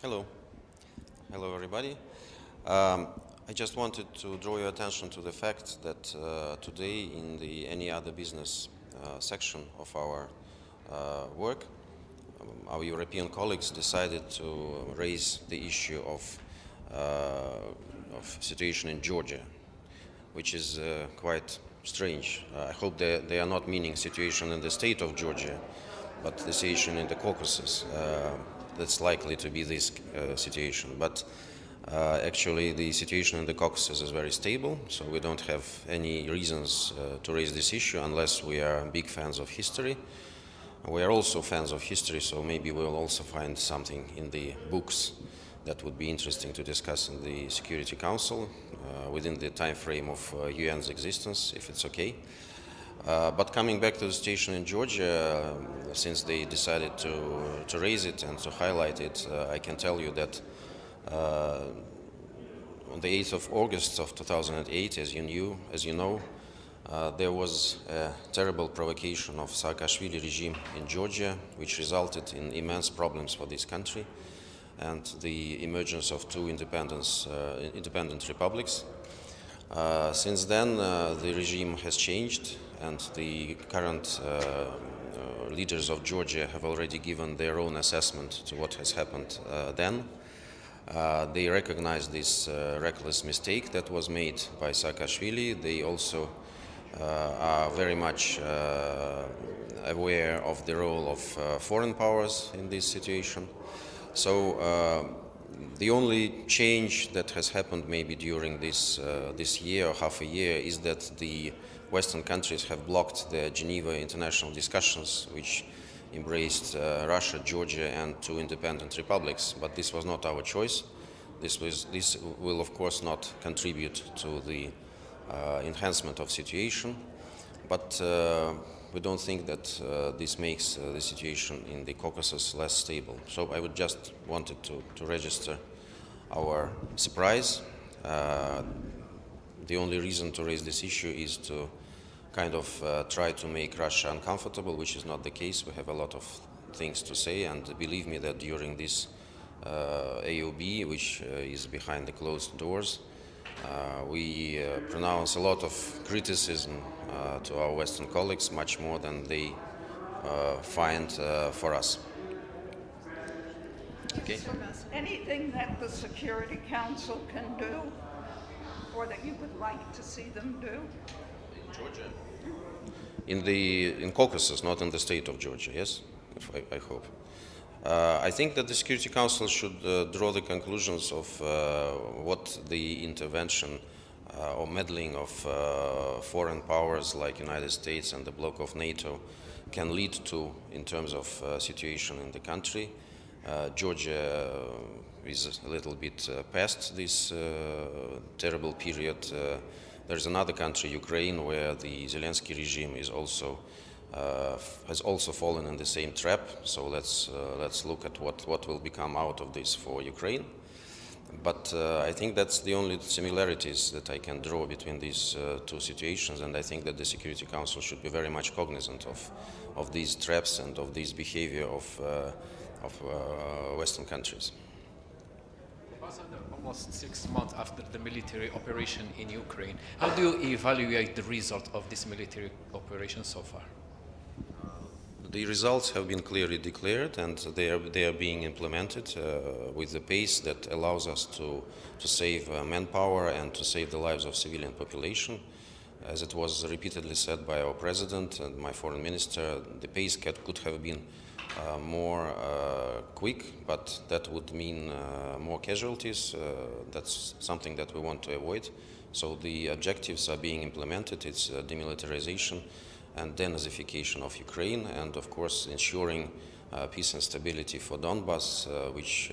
Hello. Hello, everybody. I just wanted to draw your attention to the fact that today in the any other business section of our work, our European colleagues decided to raise the issue of situation in Georgia, which is quite strange. I hope they are not meaning situation in the state of Georgia, but the situation in the Caucasus. That's likely to be this situation. But actually, the situation in the Caucasus is very stable, so we don't have any reasons to raise this issue unless we are big fans of history. We are also fans of history, so maybe we'll also find something in the books that would be interesting to discuss in the Security Council within the time frame of UN's existence, if it's okay. But coming back to the situation in Georgia, since they decided to raise it and to highlight it, I can tell you that on the 8th of August of 2008, as you know, there was a terrible provocation of Saakashvili regime in Georgia, which resulted in immense problems for this country and the emergence of two independent republics. Since then, the regime has changed, and the current leaders of Georgia have already given their own assessment to what has happened then. They recognize this reckless mistake that was made by Saakashvili. They also are very much aware of the role of foreign powers in this situation. So the only change that has happened maybe during this year or half a year is that the Western countries have blocked the Geneva international discussions, which embraced Russia, Georgia, and two independent republics. But this was not our choice. This will, of course, not contribute to the enhancement of situation. But we don't think that this makes the situation in the Caucasus less stable. So I would just wanted to register our surprise. The only reason to raise this issue is to kind of try to make Russia uncomfortable, which is not the case. We have a lot of things to say, and believe me that during this AOB, which is behind the closed doors, we pronounce a lot of criticism to our Western colleagues, much more than they find for us. Okay. Anything that the Security Council can do, or that you would like to see them do? In Georgia? In Caucasus, not in the state of Georgia, yes? I hope. I think that the Security Council should draw the conclusions of what the intervention or meddling of foreign powers like United States and the bloc of NATO can lead to in terms of situation in the country. Georgia is a little bit past this terrible period. There's another country, Ukraine, where the Zelensky regime is also has also fallen in the same trap. So let's look at what will become out of this for Ukraine. But I think that's the only similarities that I can draw between these two situations, and I think that the Security Council should be very much cognizant of these traps and of this behavior of Western countries. Almost 6 months after the military operation in Ukraine, how do you evaluate the result of this military operation so far? The results have been clearly declared, and they are being implemented with the pace that allows us to save manpower and to save the lives of civilian population. As it was repeatedly said by our president and my foreign minister, the pace could have been more quick, but that would mean more casualties. That's something that we want to avoid. So the objectives are being implemented. It's demilitarization and denazification of Ukraine, and of course ensuring peace and stability for Donbas, which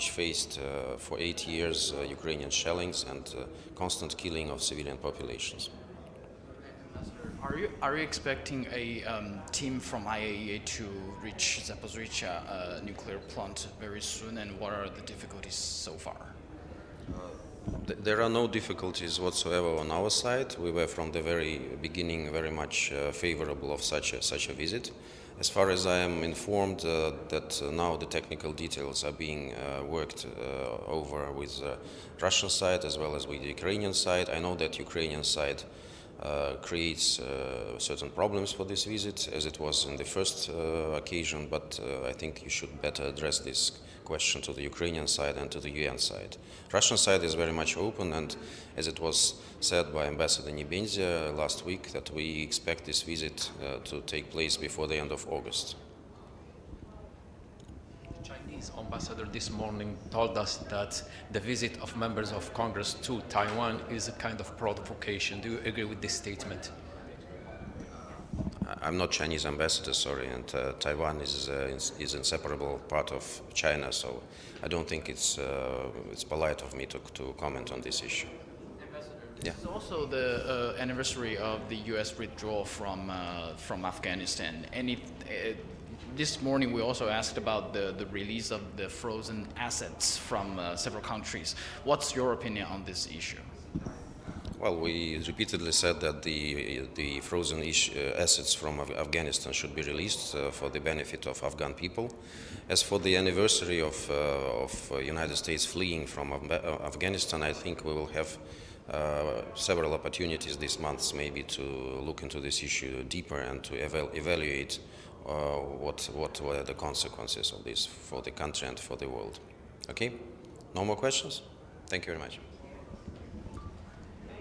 faced for 8 years Ukrainian shellings and constant killing of civilian populations. Are you expecting a team from IAEA to reach Zaporizhzhia nuclear plant very soon, and what are the difficulties so far? There are no difficulties whatsoever on our side. We were from the very beginning very much favorable of such a visit. As far as I am informed, that now the technical details are being worked over with the Russian side as well as with the Ukrainian side. I know that Ukrainian side creates certain problems for this visit, as it was in the first occasion, but I think you should better address this question to the Ukrainian side and to the UN side. Russian side is very much open, and as it was said by Ambassador Nebenzia last week, that we expect this visit to take place before the end of August. The Chinese ambassador this morning told us that the visit of members of Congress to Taiwan is a kind of provocation. Do you agree with this statement? I'm not Chinese ambassador, sorry, and Taiwan is inseparable part of China, so I don't think it's polite of me to comment on this issue. Yeah. It's also the anniversary of the U.S. withdrawal from Afghanistan. This morning we also asked about the release of the frozen assets from several countries. What's your opinion on this issue? Well, we repeatedly said that the frozen assets from Afghanistan should be released for the benefit of Afghan people. As for the anniversary of United States fleeing from Afghanistan, I think we will have several opportunities this month maybe to look into this issue deeper and to evaluate what were the consequences of this for the country and for the world. Okay? No more questions? Thank you very much.